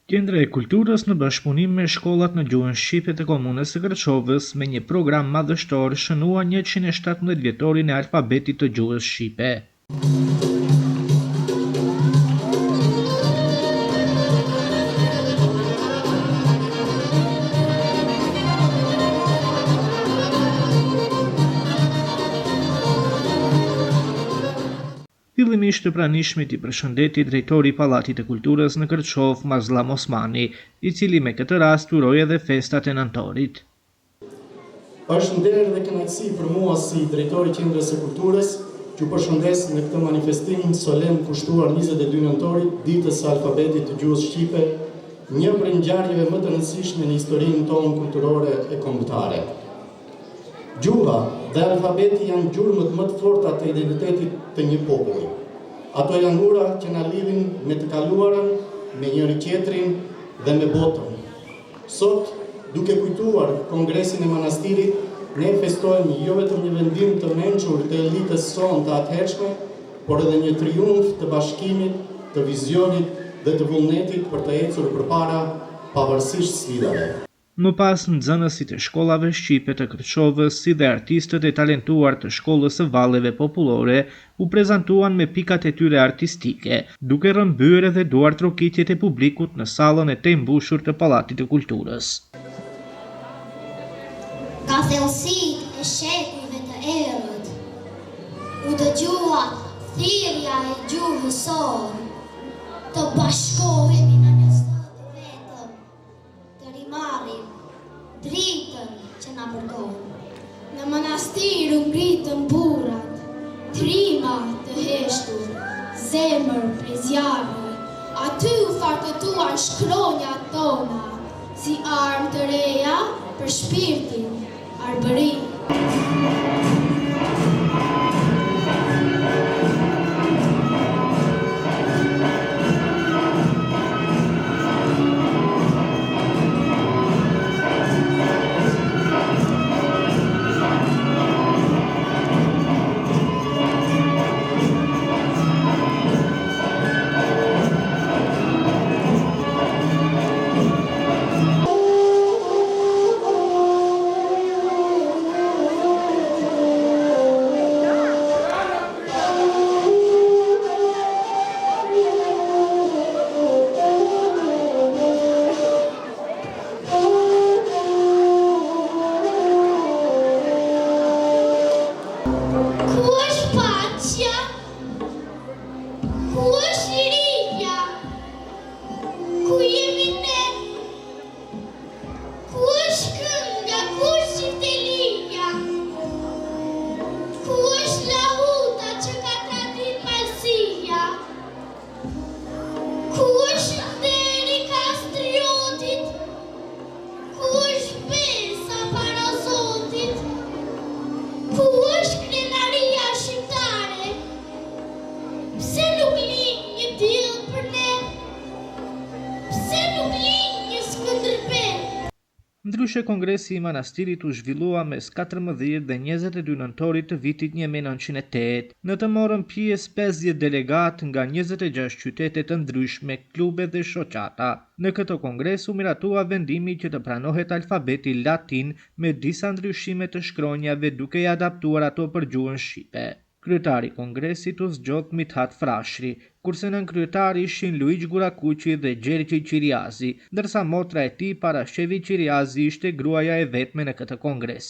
Qendra e Kulturës në bashkëpunim me shkollat në gjuhën shqipe të komunës së Kërçovës me një program madhështor shënua 117 vjetorin e alfabetit të gjuhës shqipe. Fillimisht të pranishmit i përshëndeti drejtori i Pallatit të Kulturës në Kërçov, Mazllam Osmani, i cili me këtë rast uroi edhe festat e nëntorit. Është nder dhe kënaqësi për mua si drejtori i Qendrës së Kulturës që ju përshëndes në këtë manifestim solen kushtuar 22 nëntorit, ditës së alfabetit të gjuhës shqipe, një prej ngjarjeve më të rëndësishme në historinë tonë kulturore e kombëtare. Gjuha dhe alfabeti janë gjurmët më të forta të identitetit të një populli. Ato janë ura që na lidhin me të kaluarën, me njëri tjetrin dhe me botën. Sot, duke kujtuar Kongresin e Manastirit, ne festojmë jo vetëm një vendim të mençur të elitës sonë të atëhershme, por edhe një triumf të bashkimit, të vizionit dhe të vullnetit për të ecur përpara pavarësisht sfidave. Më pas, nxënësit e shkollave shqipe të Kërçovës, si dhe artistët e talentuar të shkollës së valleve popullore, u prezantuan me pikat e tyre artistike, duke rrëmbyer edhe duar trokitjet e publikut në sallën e mbushur të Pallatit të Kulturës. Ka thellësitë e shekujve të errët, u dëgjua thirrja e gjuhës sor, të bashkohemi në një stat vetëm, të rimarrim dritën që na përkon. Në manastir u ngritën burrat, trima të heshtur, zemër prej zjarri, aty u fartëtuan shkronjat tona, si armë të reja për shpirtin, arbërim. Ndryshe, Kongresi i Manastirit u zhvillua mes 14 dhe 22 nëntorit të vitit 1908. Në të morën pjesë 50 delegat nga 26 qytete të ndryshme, klube dhe shoqata. Në këtë kongres u miratua vendimi që të pranohet alfabeti latin me disa ndryshime të shkronjave duke i adaptuar ato për gjuhën shqipe. Kryetari i Kongresit u zgjodh Mithat Frashëri, kurse nënkryetari ishin Luiq Gurakuqi dhe Gjergj Qiriazi, ndërsa motra e tij Parashevi Qiriazi ishte gruaja e vetme në këtë kongres.